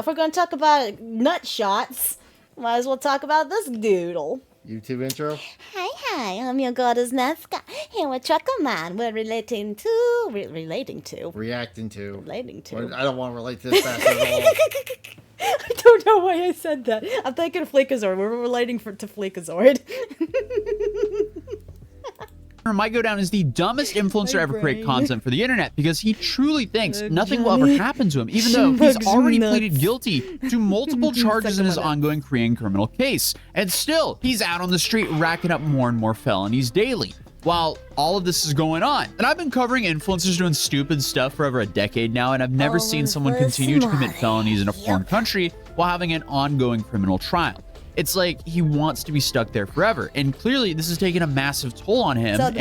if we're going to talk about nut shots, might as well talk about this doodle. YouTube intro? Hi, I'm your goddess Nazca. Here with Trucker Man. We're reacting to... Relating to. Well, I don't want to relate to this fast at all. I don't know why I said that. I'm thinking of Fleekazord. We're relating to Fleekazord. Might go down as the dumbest influencer to ever create content for the internet because he truly thinks nothing will ever happen to him, even though he's already pleaded guilty to multiple charges in his ongoing Korean criminal case. And still, he's out on the street racking up more and more felonies daily. While all of this is going on. And I've been covering influencers doing stupid stuff for over a decade now, and I've never seen someone continue to commit felonies in a foreign country while having an ongoing criminal trial. It's like he wants to be stuck there forever, and clearly this is taking a massive toll on him and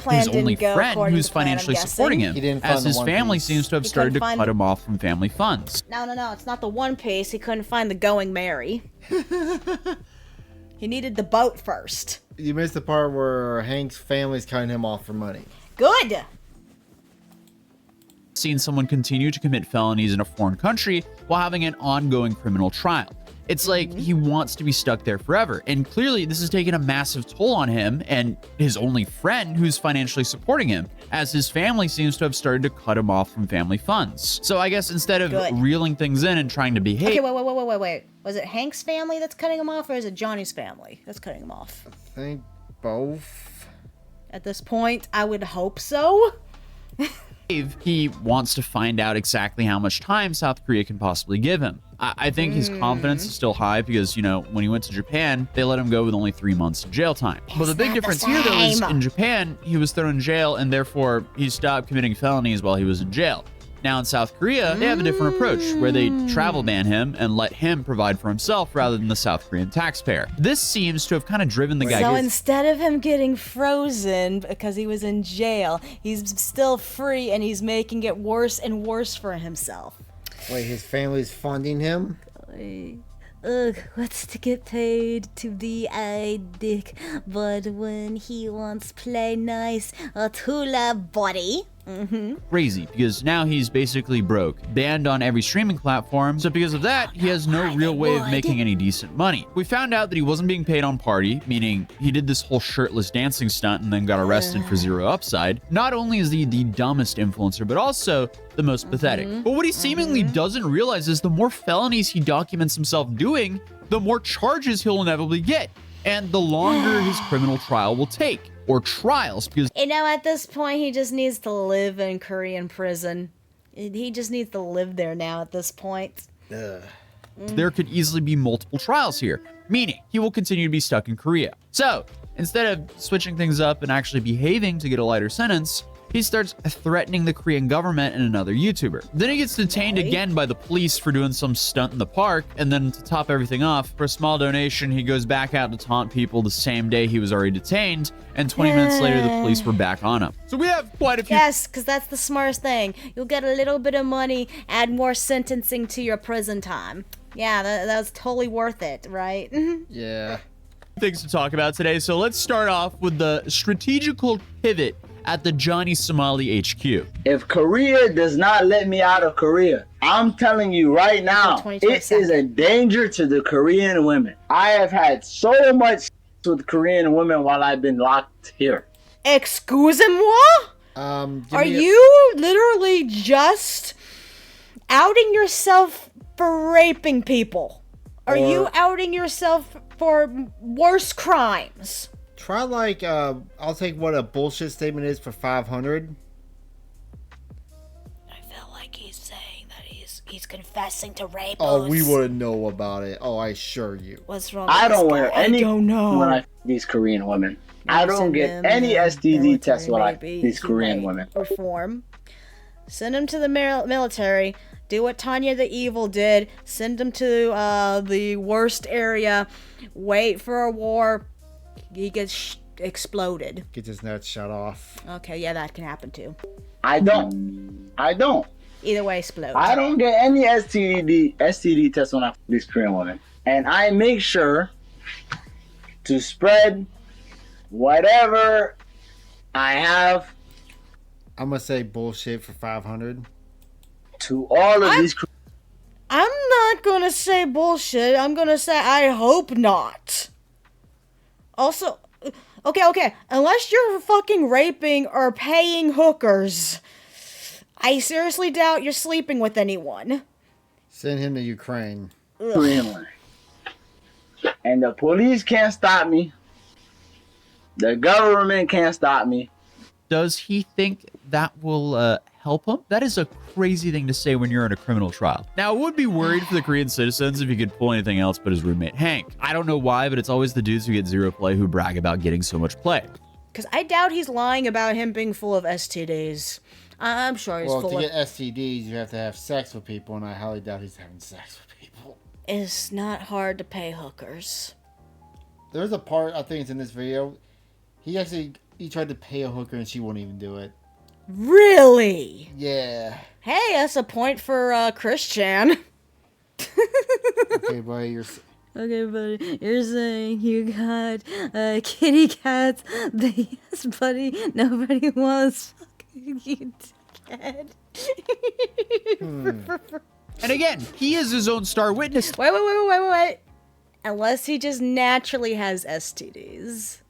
his only friend who's financially supporting him, as his family seems to have started to cut him off from family funds. No, it's not the One Piece. He couldn't find the Going Merry. He needed the boat first. You missed the part where Hank's family's cutting him off for money. Good! Seen someone continue to commit felonies in a foreign country while having an ongoing criminal trial. It's like he wants to be stuck there forever, and clearly this is taking a massive toll on him and his only friend who's financially supporting him, as his family seems to have started to cut him off from family funds. So I guess instead of reeling things in and trying to behave... Okay, wait. Was it Hank's family that's cutting him off, or is it Johnny's family that's cutting him off? I think both. At this point, I would hope so. He wants to find out exactly how much time South Korea can possibly give him. I think his confidence is still high because, you know, when he went to Japan, they let him go with only 3 months of jail time. But the big difference here, though, is in Japan, he was thrown in jail, and therefore he stopped committing felonies while he was in jail. Now in South Korea, they have a different approach, where they travel ban him and let him provide for himself rather than the South Korean taxpayer. This seems to have kind of driven the guy. So instead of him getting frozen because he was in jail, he's still free and he's making it worse and worse for himself. Wait, his family's funding him? Ugh, what's to get paid to be a dick, but when he wants play nice, a tula body. Crazy, because now he's basically broke, banned on every streaming platform, so because of that, he has no real way of making any decent money. We found out that he wasn't being paid on Party, meaning he did this whole shirtless dancing stunt and then got arrested for zero upside. Not only is he the dumbest influencer, but also the most pathetic. But what he seemingly doesn't realize is the more felonies he documents himself doing, the more charges he'll inevitably get, and the longer his criminal trial will take. Or trials, because at this point he just needs to live in Korean prison. He just needs to live there now at this point. There could easily be multiple trials here, meaning he will continue to be stuck in Korea. So instead of switching things up and actually behaving to get a lighter sentence, he starts threatening the Korean government and another YouTuber. Then he gets detained again by the police for doing some stunt in the park, and then to top everything off, for a small donation, he goes back out to taunt people the same day he was already detained, and 20 minutes later, the police were back on him. So we have quite a few... Yes, because that's the smartest thing. You'll get a little bit of money, add more sentencing to your prison time. Yeah, that was totally worth it, right? Yeah. Things to talk about today, so let's start off with the strategical pivot at the Johnny Somali HQ. If Korea does not let me out of Korea, I'm telling you right now, it is a danger to the Korean women. I have had so much with Korean women while I've been locked here. Excusez-moi? Are you literally just outing yourself for raping people? Are you outing yourself for worse crimes? Try I'll take what a bullshit statement is for 500. I feel like he's saying that he's confessing to rape. Oh, we wouldn't know about it. Oh, I assure you. What's wrong? I don't wear any. I don't know. When I these Korean women, I don't get any STD tests when I these Korean women. Perform. Send them to the military. Do what Tanya the Evil did. Send them to the worst area. Wait for a war. He gets exploded. Get his nuts shut off. Okay, yeah, that can happen too. I don't. Either way, explode. I don't get any STD tests when I these Korean women, and I make sure to spread whatever I have. I'm gonna say bullshit for 500. To all of these. I'm not not gonna say bullshit. I'm gonna say I hope not. Also, okay. Unless you're fucking raping or paying hookers, I seriously doubt you're sleeping with anyone. Send him to Ukraine. Korean. And the police can't stop me. The government can't stop me. Does he think that will help him? That is a crazy thing to say when you're in a criminal trial. Now, I would be worried for the Korean citizens if he could pull anything else but his roommate Hank. I don't know why, but it's always the dudes who get zero play who brag about getting so much play. Because I doubt he's lying about him being full of STDs. I'm sure he's full of... Well, to get STDs, you have to have sex with people, and I highly doubt he's having sex with people. It's not hard to pay hookers. There's a part, I think it's in this video, he tried to pay a hooker and she wouldn't even do it. Really? Yeah. Hey, that's a point for Christian. Okay, buddy, Okay, buddy, you're saying you got kitty cats. Yes, buddy, nobody wants fucking you, dickhead. And again, he is his own star witness. Wait. Unless he just naturally has STDs.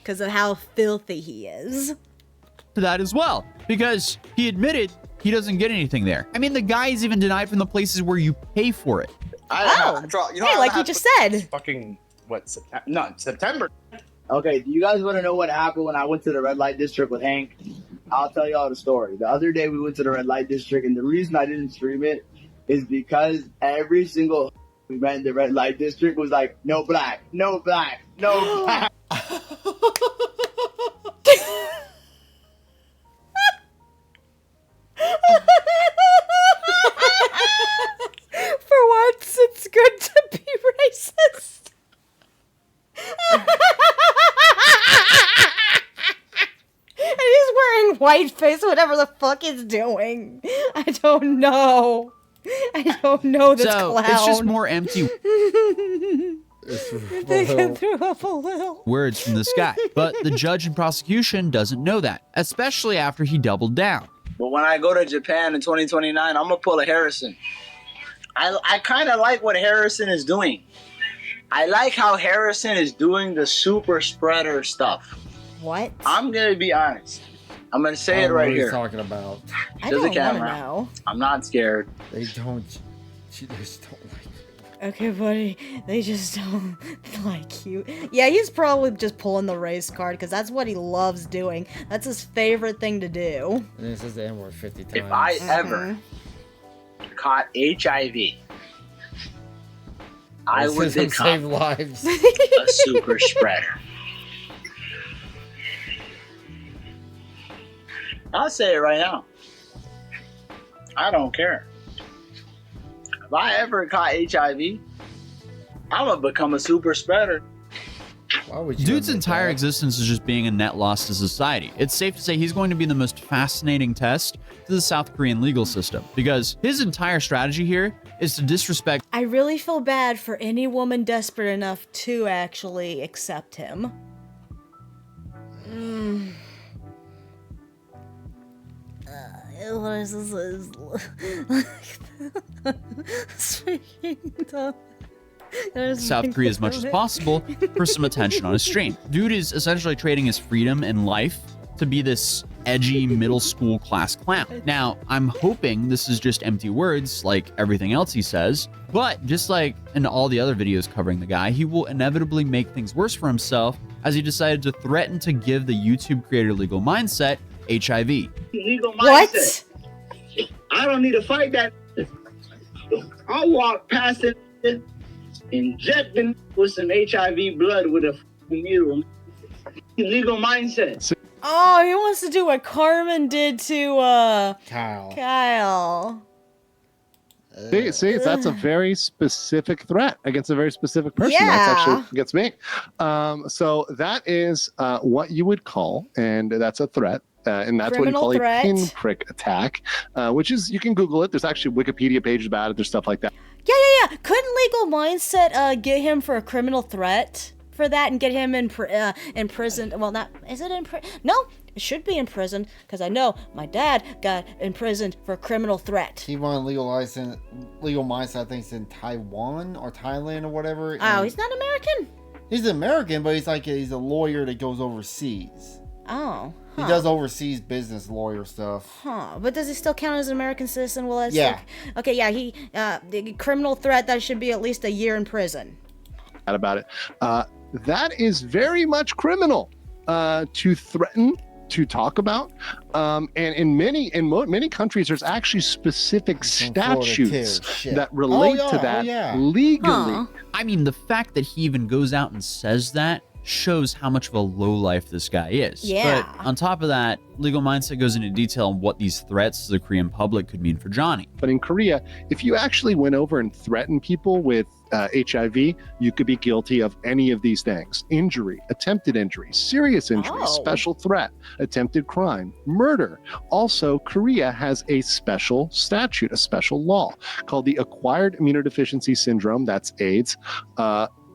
Because of how filthy he is. To that as well, because he admitted he doesn't get anything there. I mean, the guy is even denied from the places where you pay for it. Hey, like you just said. Fucking, September. Okay, do you guys want to know what happened when I went to the red light district with Hank? I'll tell y'all the story. The other day we went to the red light district, and the reason I didn't stream it is because every single we met in the red light district was like, no black, no black, no black. For once, it's good to be racist. And he's wearing whiteface, whatever the fuck he's doing. I don't know this clown. It's just more empty They can throw up a little. words from this guy. But the judge and prosecution doesn't know that, especially after he doubled down. But when I go to Japan in 2029, I'm gonna pull a Harrison. I kind of like what Harrison is doing. I like how Harrison is doing the super spreader stuff. What? I'm gonna be honest. I'm gonna say it right what here. he's talking about. I To the don't want to camera. know. I'm not scared. She just don't like it. Okay, buddy, they just don't like you. Yeah, he's probably just pulling the race card because that's what he loves doing. That's his favorite thing to do. And then it says the N-word 50 times. If I ever caught HIV, I would save become lives. a super spreader. I'll say it right now. I don't care. If I ever caught HIV, I'm gonna become a super spreader. Why would you Dude's admit entire that? existence is just being a net loss to society. It's safe to say he's going to be the most fascinating test to the South Korean legal system because his entire strategy here is to disrespect I really feel bad for any woman desperate enough to actually accept him. What is this? South Korea as much as possible for some attention on his stream. Dude is essentially trading his freedom and life to be this edgy middle school class clown. Now, I'm hoping this is just empty words like everything else he says, but just like in all the other videos covering the guy, he will inevitably make things worse for himself as he decided to threaten to give the YouTube creator Legal Mindset HIV. Legal What? mindset. I don't need to fight that. I'll walk past it, inject them with some HIV blood with a needle. Legal mindset. Oh, he wants to do what Carmen did to Kyle. Kyle. See, that's a very specific threat against a very specific person. Yeah. That's actually gets me. So that is what you would call, and that's a threat. And that's Criminal what you call threat. a pinprick attack, which is, you can Google it. There's actually Wikipedia pages about it. There's stuff like that. Yeah. Couldn't Legal Mindset get him for a criminal threat for that and get him in prison? Well, not is it in prison? No, should be in prison, because I know my dad got imprisoned for a criminal threat. He won legal minds, I think, in Taiwan or Thailand or whatever. Oh, he's not American? He's American, but he's a lawyer that goes overseas. Oh. He does overseas business lawyer stuff. But does he still count as an American citizen? Well, that's yeah. Okay, yeah, the criminal threat, that should be at least a year in prison. About it. That is very much criminal to threaten, to talk about. And in many countries, there's actually specific statutes that relate to that legally. I mean, the fact that he even goes out and says that shows how much of a lowlife this guy is. Yeah. But on top of that, Legal Mindset goes into detail on what these threats to the Korean public could mean for Johnny. But in Korea, if you actually went over and threatened people with HIV, you could be guilty of any of these things: injury, attempted injury, serious injury, special threat, attempted crime, murder. Also, Korea has a special statute, a special law called the Acquired Immunodeficiency Syndrome, that's AIDS,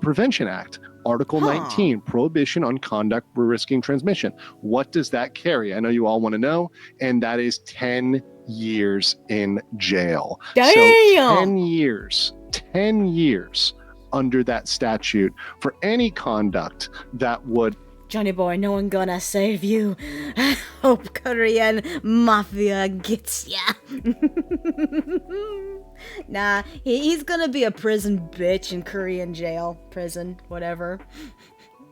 Prevention Act. Article 19, prohibition on conduct risking transmission. What does that carry? I know you all want to know, and that is 10 years in jail. Damn! So 10 years under that statute for any conduct that would... Johnny boy, no one gonna save you. I hope Korean mafia gets ya. Nah, he's gonna be a prison bitch in Korean jail, prison, whatever.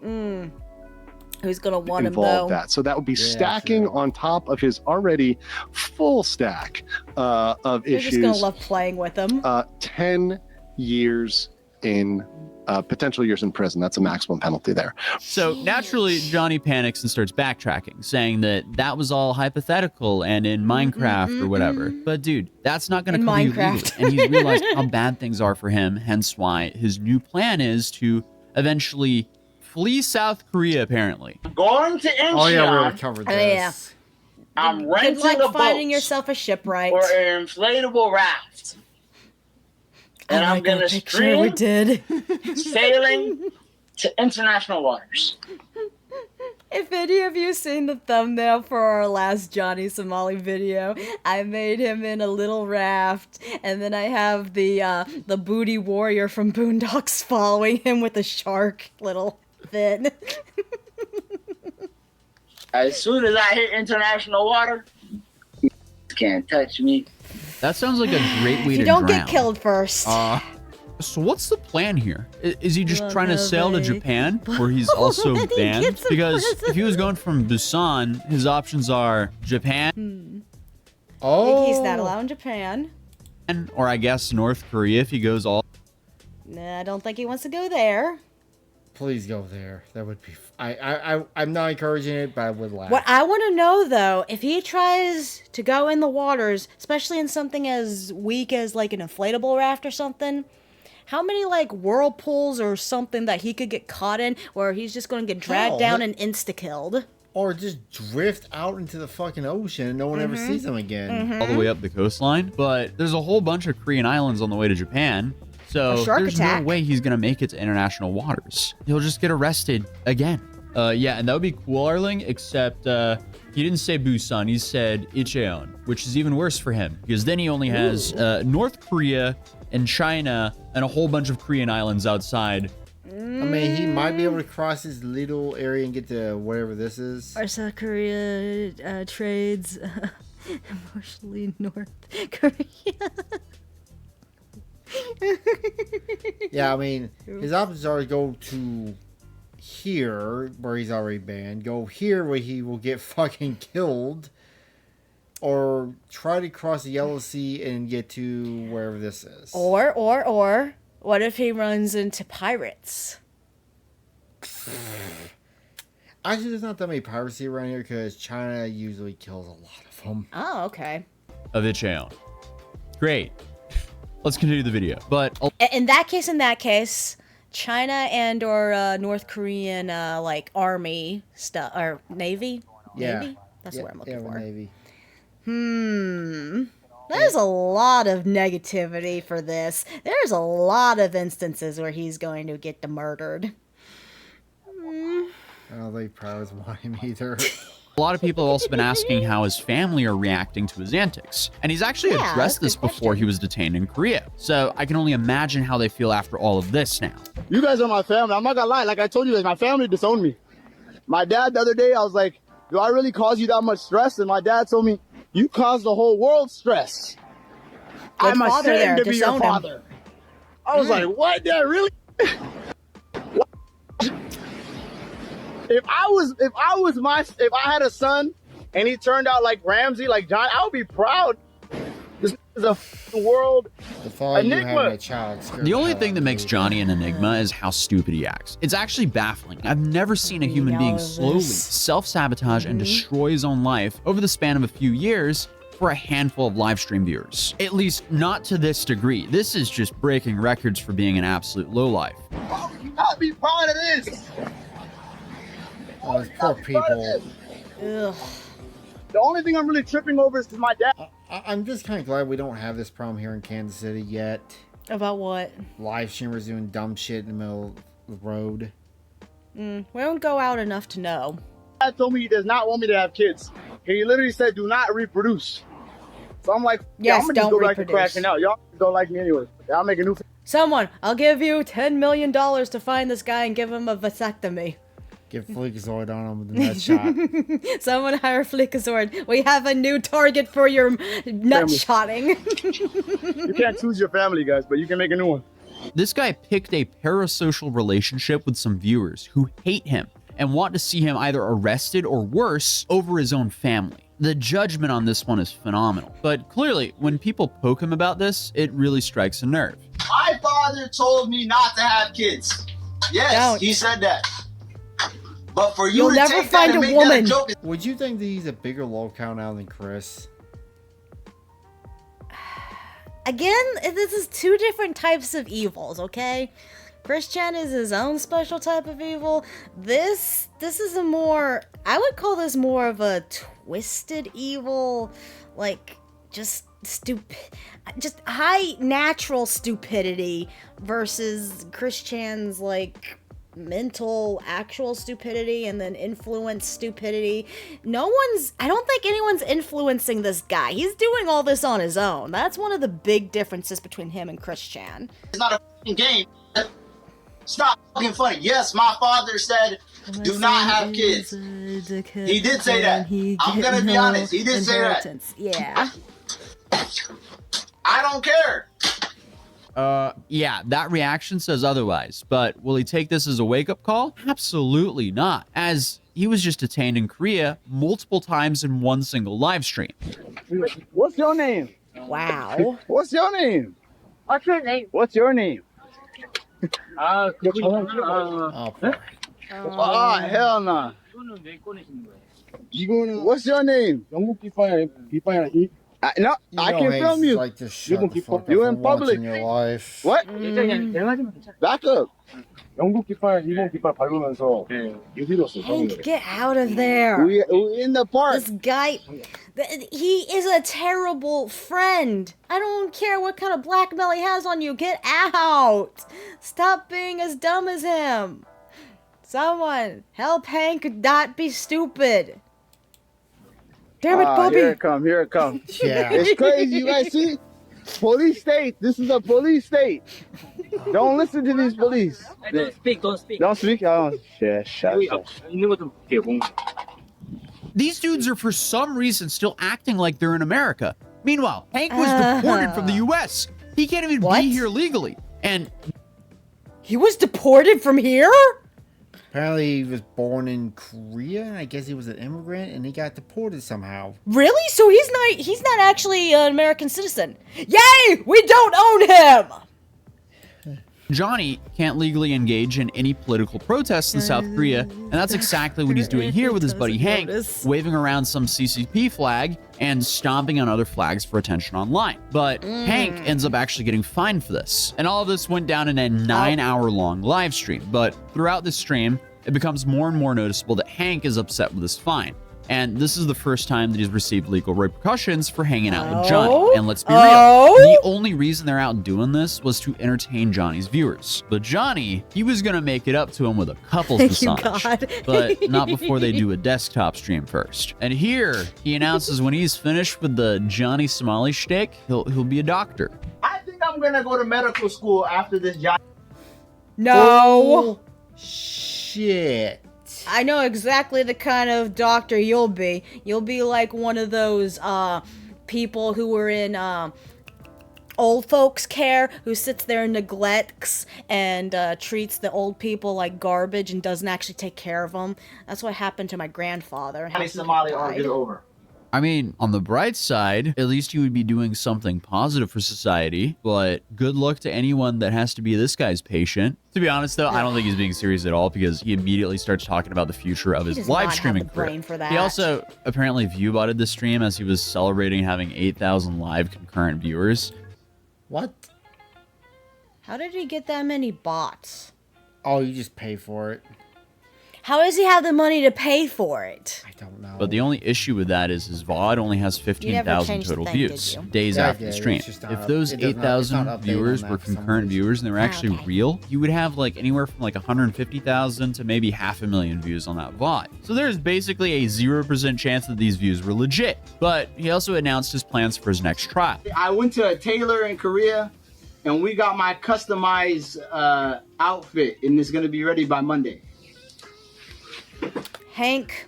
Who's gonna want him though? That. So that would be stacking on top of his already full stack of You're issues. You're just gonna love playing with him. 10 years in potential years in prison. That's a maximum penalty there. So naturally, Johnny panics and starts backtracking, saying that was all hypothetical and in Minecraft or whatever. But dude, that's not going to cover you legally. And he's realized how bad things are for him, hence why his new plan is to eventually flee South Korea, apparently. Going to Incheon. Oh yeah, we already covered this. Yeah. I'm renting Good luck a boat finding yourself a shipwright. or an inflatable raft. And I'm gonna stream we did. sailing to international waters. If any of you seen the thumbnail for our last Johnny Somali video, I made him in a little raft, and then I have the booty warrior from Boondocks following him with a shark little fin. As soon as I hit international water, can't touch me. That sounds like a great way You to don't drown. get killed first. So what's the plan here? Is he just trying to sail to Japan, where he's also banned? Because if he was going from Busan, his options are Japan. Oh. He's not allowed in Japan. Or I guess North Korea if he goes all... Nah, I don't think he wants to go there. Please go there. That would be... I'm not encouraging it, but I would laugh. What I want to know, though, if he tries to go in the waters, especially in something as weak as, like, an inflatable raft or something, how many, like, whirlpools or something that he could get caught in where he's just going to get dragged down and insta-killed? Or just drift out into the fucking ocean and no one ever sees him again. all the way up the coastline. But there's a whole bunch of Korean islands on the way to Japan. So there's no way he's going to make it to international waters. He'll just get arrested again. Yeah, and that would be cool, Arling, except he didn't say Busan. He said Incheon, which is even worse for him because then he only has North Korea and China and a whole bunch of Korean islands outside. I mean, he might be able to cross his little area and get to wherever this is. Our South Korea trades emotionally North Korea. Yeah, I mean, his options are to go to here, where he's already banned, go here where he will get fucking killed, or try to cross the Yellow Sea and get to wherever this is. Or, what if he runs into pirates? Actually, there's not that many piracy around here because China usually kills a lot of them. Oh, okay. Of Incheon. Great. Let's continue the video. But In that case, China and or North Korean like army stuff or navy. Yeah. Navy? That's what I'm looking for. Navy. There's a lot of negativity for this. There's a lot of instances where he's going to get murdered. I don't think pirates want him either. A lot of people have also been asking how his family are reacting to his antics. And he's actually addressed this before he was detained in Korea. So I can only imagine how they feel after all of this now. You guys are my family. I'm not gonna lie. Like I told you guys, my family disowned me. My dad, the other day, I was like, do I really cause you that much stress? And my dad told me, you caused the whole world stress. I'm ashamed to be your father. I was like, what? Dad, really? If I had a son and he turned out like Ramsey, like John, I would be proud. This is a world enigma. The only thing that makes Johnny an enigma is how stupid he acts. It's actually baffling. I've never seen a human being slowly self-sabotage and destroy his own life over the span of a few years for a handful of live stream viewers. At least not to this degree. This is just breaking records for being an absolute lowlife. Oh, you gotta be proud of this. Oh, those poor people. Ugh. The only thing I'm really tripping over is my dad. I'm just kind of glad we don't have this problem here in Kansas City yet. About what? Live streamers doing dumb shit in the middle of the road. We don't go out enough to know. My dad told me he does not want me to have kids. He literally said, do not reproduce. So I'm like, yeah, I'm gonna just go back to crashing out. Y'all don't like me anyway. I'll make a new. Someone, I'll give you $10 million to find this guy and give him a vasectomy. Get Fleekazoid on him with the nut shot. Someone hire Fleekazoid. We have a new target for your nut shotting. You can't choose your family, guys, but you can make a new one. This guy picked a parasocial relationship with some viewers who hate him and want to see him either arrested or worse over his own family. The judgment on this one is phenomenal. But clearly, when people poke him about this, it really strikes a nerve. My father told me not to have kids. Yes, he said that. But for you You'll to never take find that and a make woman. that a joke, Would you think that he's a bigger lol count now than Chris? Again, this is two different types of evils, okay? Christian is his own special type of evil. This is a more, I would call this more of a twisted evil, like just high natural stupidity versus Christian's like mental actual stupidity and then influence stupidity. I don't think anyone's influencing this guy. He's doing all this on his own. That's one of the big differences between him and Christian. it's not a fucking game. Stop fucking funny. Yes, my father said, do not have kids. He did say that. I'm gonna be honest. He did say that. Yeah. I don't care. Yeah, that reaction says otherwise, but will he take this as a wake-up call? Absolutely not, as he was just detained in Korea multiple times in one single live stream. What's your name? Wow. What's your name? What's your name? What's your name? Oh, poor. Ah, hell nah. What's your name? No, I can film you. Like to shut the fuck up You in for once public. in your life. What? Back up. 영국 깃발, 일본 깃발 밟으면서 유비로스. Hank, get out of there. We in the park. This guy, he is a terrible friend. I don't care what kind of blackmail he has on you. Get out. Stop being as dumb as him. Someone, help Hank not be stupid. Damn it, Bobby. Here it come. Here it come. Yeah. It's crazy. You guys see? Police state. This is a police state. Don't listen to these police. Don't speak, don't speak. Don't speak. Oh, shit. Shut up. 있는 거 좀 볼게요, 공. These dudes are for some reason still acting like they're in America. Meanwhile, Hank was deported from the US. He can't even What? be here legally. And He was deported from here? Apparently he was born in Korea, and I guess he was an immigrant, and he got deported somehow. Really? So he's not actually an American citizen. Yay! We don't own him! Johnny can't legally engage in any political protests in South Korea, and that's exactly what he's doing here with his buddy Hank, waving around some CCP flag and stomping on other flags for attention online. But Hank ends up actually getting fined for this. And all of this went down in a 9-hour-long live stream, but throughout this stream, it becomes more and more noticeable that Hank is upset with this fine. And this is the first time that he's received legal repercussions for hanging out with Oh? Johnny. And let's be real, Oh? the only reason they're out doing this was to entertain Johnny's viewers. But Johnny, he was gonna make it up to him with a couples Thank you, massage. God. But not before they do a desktop stream first. And here, he announces when he's finished with the Johnny Somali shtick, he'll be a doctor. I think I'm gonna go to medical school after this job. No. Shit. I know exactly the kind of doctor you'll be. You'll be like one of those people who were in old folks care, who sits there and neglects and treats the old people like garbage and doesn't actually take care of them. That's what happened to my grandfather. Johnny Somali arc is over. I mean, on the bright side, at least you would be doing something positive for society, but good luck to anyone that has to be this guy's patient. To be honest, though, I don't think he's being serious at all because he immediately starts talking about the future of his live streaming career. He also apparently view-botted the stream as he was celebrating having 8,000 live concurrent viewers. What? How did he get that many bots? Oh, you just pay for it. How does he have the money to pay for it? I don't know. But the only issue with that is his VOD only has 15,000 total views days after the stream. If those 8,000 viewers were concurrent viewers and they were actually real, you would have like anywhere from like 150,000 to maybe 500,000 views on that VOD. So there's basically a 0% chance that these views were legit. But he also announced his plans for his next trial. I went to a tailor in Korea and we got my customized outfit and it's gonna be ready by Monday. Hank,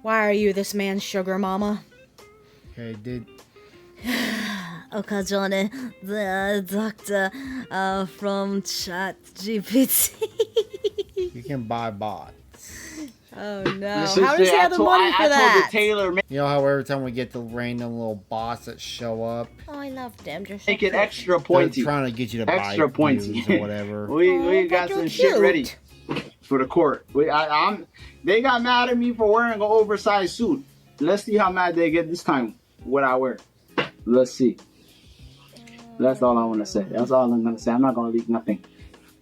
why are you this man's sugar mama? Okay, dude. Okay, Johnny, the doctor from ChatGPT. You can buy bots. Oh no! How does he have the money for that? I told the tailor, You know how every time we get the random little bots that show up, Oh, I love them. They're so make it cute. extra they're pointy. trying to get you to buy Extra pointy. views or whatever. we but got they're some shit cute. ready for the court. They got mad at me for wearing an oversized suit. Let's see how mad they get this time. What I wear. Let's see. That's all I want to say. That's all I'm gonna say. I'm not gonna leak nothing.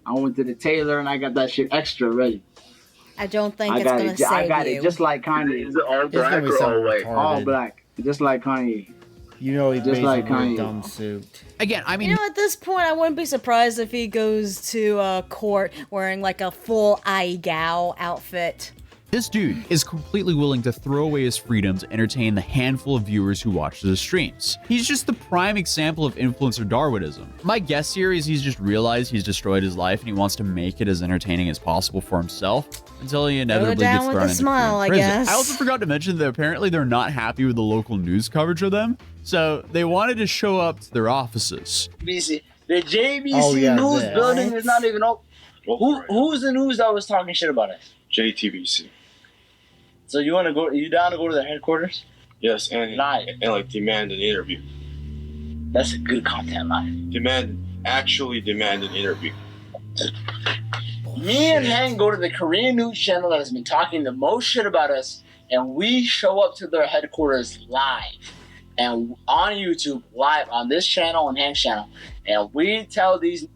I went to the tailor and I got that shit extra ready. I don't think I it's got gonna it. save I got you. it just like Kanye. Is it all It's black gonna be or something all white? retarded. All black, just like Kanye. You know he Just basically like wear a Kanye. dumb suit. Again, I mean, You know, at this point, I wouldn't be surprised if he goes to court wearing like a full Aigao outfit. this dude is completely willing to throw away his freedom to entertain the handful of viewers who watch his streams. He's just the prime example of influencer Darwinism. My guess here is he's just realized he's destroyed his life and he wants to make it as entertaining as possible for himself until he inevitably down gets with thrown a into smile, I prison. guess. I also forgot to mention that apparently they're not happy with the local news coverage of them, so they wanted to show up to their offices. BC. The JBC Oh, yeah, News that. building is not even open. Who's the news that was talking shit about us? JTBC. So you wanna go? You down to go to the headquarters? Yes, and Live. and like demand an interview. That's a good content live. Actually demand an interview. Me and Hank go to the Korean news channel that has been talking the most shit about us, and we show up to their headquarters live. And on YouTube, live on this channel and Hank's channel. And we tell these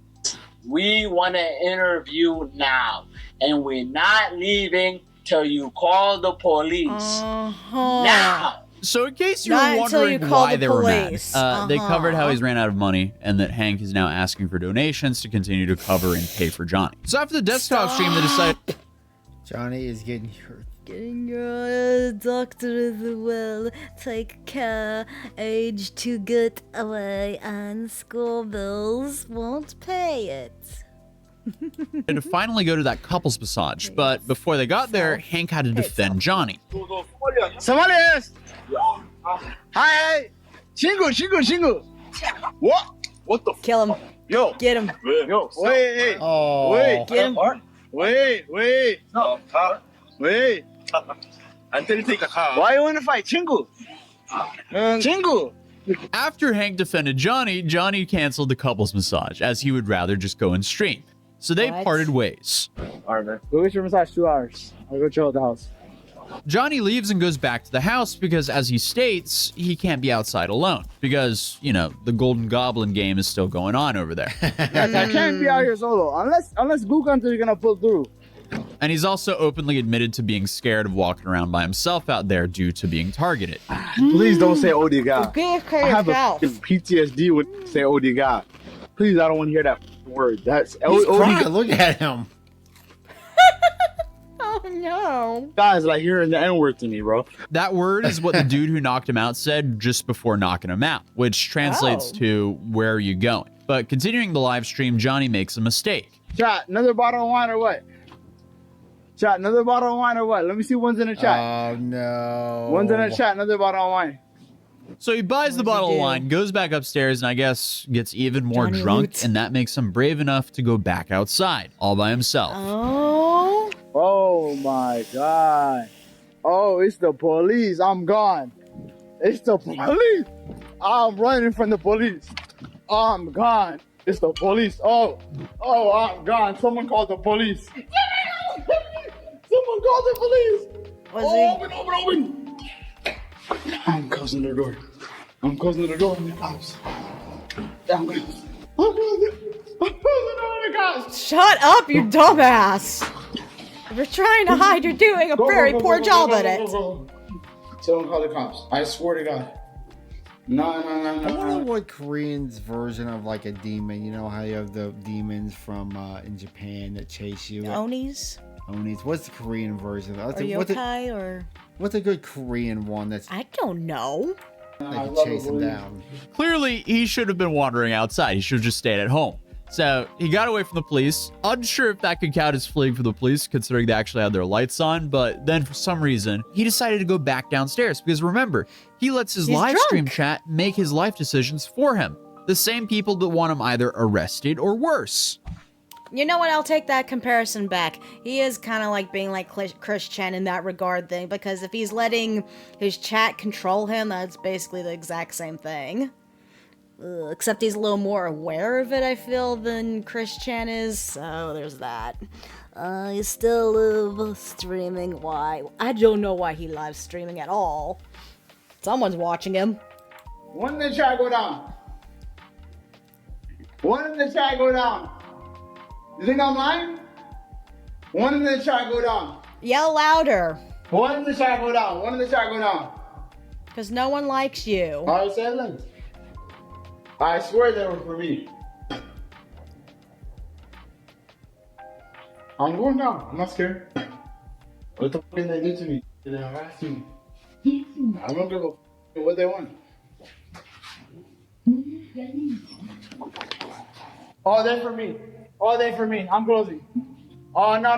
we want to interview now. And we're not leaving till you call the police. Now. So in case you Not were until you wondering call why the they were mad, police. they covered how he's ran out of money and that Hank is now asking for donations to continue to cover and pay for Johnny. So after the desktop stream, they decided Johnny is getting hurt. Getting your doctor as well. Take care. Age to get away and school bills won't pay it. to finally go to that couples massage. But before they got there, Hank had to defend Johnny. Somali! Hi! Chingu! What the? Kill him. Yo! Get him. Yo! Wait! Oh. Wait! Get him. Wait! No! Wait! Why you wanna fight? Chingu! Chingu! After Hank defended Johnny, Johnny canceled the couples massage as he would rather just go and stream. So they What? parted ways. Alright, man. We'll get your massage 2 hours. I'll go chill at the house. Johnny leaves and goes back to the house because, as he states, he can't be outside alone because, you know, the Golden Goblin game is still going on over there. Yes, I can't be out here solo unless Blue Hunter is gonna pull through. And he's also openly admitted to being scared of walking around by himself out there due to being targeted. Please don't say "Oh dear God." Forgive I have a yourself. fucking PTSD when you say "Oh dear God." Please, I don't want to hear that word. That's He's oh crying. dear Look at him. Oh no. God is like hearing the N word to me, bro. That word is what the dude who knocked him out said just before knocking him out, which translates to "where are you going?" But continuing the live stream, Johnny makes a mistake. Chat, another bottle of wine or what? Chat, another bottle of wine or what? Let me see one's in the chat. Oh no. One's in the chat, another bottle of wine. So he buys the bottle of wine, goes back upstairs, and I guess gets even more Johnny drunk, Loot. and that makes him brave enough to go back outside, all by himself. Oh. Oh my God. Oh, it's the police. I'm gone. It's the police. I'm running from the police. I'm gone. It's the police. Oh, I'm gone. Someone called the police. Someone called the police. Open. I'm closing the door. I'm closing the door on the cops. I'm closing the cops. Shut up, you dumbass. If you're trying to hide, you're doing a very poor job at it. Someone call the cops. I swear to God. No. I wonder what Korean's version of like a demon. You know how you have the demons from in Japan that chase you. Onis? Onis. What's the Korean version? Or yokai or... What's a good Korean one that's I don't know. they can chase him down? Clearly, he should have been wandering outside. He should have just stayed at home. So he got away from the police. Unsure if that could count as fleeing from the police, considering they actually had their lights on. But then for some reason, he decided to go back downstairs. Because remember, he lets his live stream chat make his life decisions for him. The same people that want him either arrested or worse. You know what? I'll take that comparison back. He is kind of like being like Chris Chen in that regard thing. Because if he's letting his chat control him, that's basically the exact same thing. Except he's a little more aware of it, I feel, than Chris Chan is. So there's that. He's still streaming. Why? I don't know why he live streaming at all. Someone's watching him. One in the chat go down. One in the chat go down. You think I'm lying? One in the chat go down. Yell louder. One in the chat go down. One in the chat go down. Because no one likes you. All right, 7. I swear they were for me. I'm going down. I'm not scared. What the fuck did they do to me? They harassed me. I don't give a f- what they want. Oh, they're for me. Oh, they're for me. I'm closing. Oh, no.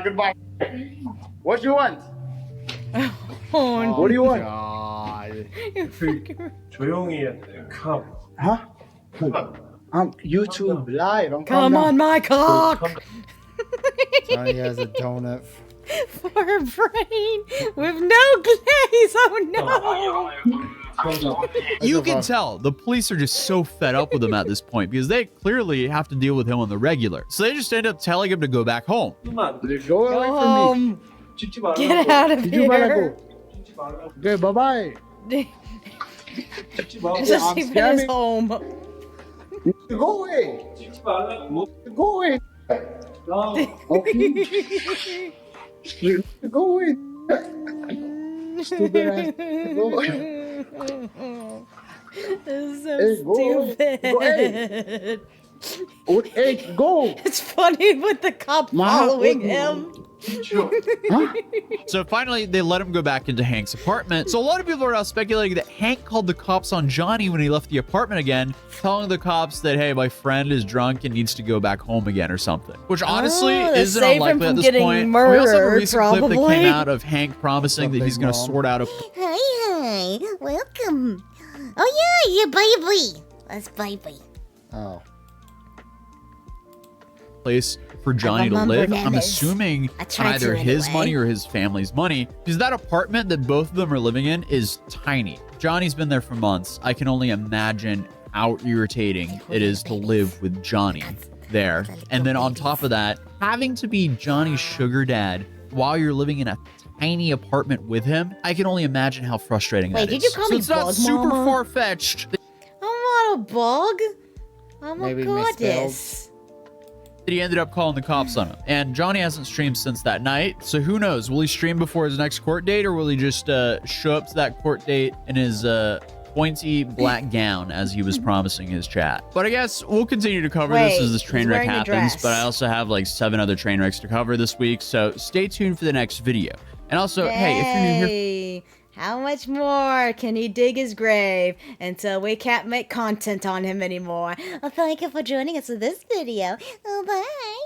Goodbye. What you want? Oh, no. What do you want? God. 조용히 해. Come. Huh? I'm YouTube live. I'm Come on, my cock! Johnny has a donut. For a brain with no glaze. Oh no! You can tell the police are just so fed up with him at this point because they clearly have to deal with him on the regular. So they just end up telling him to go back home. Go away Go from me. home. Get out of here. Okay, bye-bye. This isn't even his home. Go away. Go away. Okay. Go away. Stupid ass. Go away. This is so Hey, go. stupid. Go, hey. Oh, hey, go. It's funny with the cop following him. Huh? So finally, they let him go back into Hank's apartment. So a lot of people are now speculating that Hank called the cops on Johnny when he left the apartment again, telling the cops that, hey, my friend is drunk and needs to go back home again or something. Which honestly isn't save him unlikely at from this getting point. We also have a murdered, recent clip that probably. came out of Hank promising that he's going to sort out a Hi, welcome. Oh yeah, baby. That's baby. Oh. place for Johnny to remember live. that I'm is- assuming I tried either to his anyway. money or his family's money, because that apartment that both of them are living in is tiny. Johnny's been there for months. I can only imagine how irritating it is to live with Johnny there. And then on top of that, having to be Johnny's sugar dad while you're living in a tiny apartment with him, I can only imagine how frustrating Wait, that did is. you call So me it's not Bug super Mama? far-fetched. I'm not a bug. I'm Maybe a misspelled. goddess. that he ended up calling the cops on him. And Johnny hasn't streamed since that night, so who knows? Will he stream before his next court date, or will he just show up to that court date in his pointy black gown as he was promising his chat? But I guess we'll continue to cover this as this train wreck happens, but I also have like 7 other train wrecks to cover this week, so stay tuned for the next video. And also, hey, if you're new here... How much more can he dig his grave until we can't make content on him anymore? Well, thank you for joining us in this video. Oh, bye.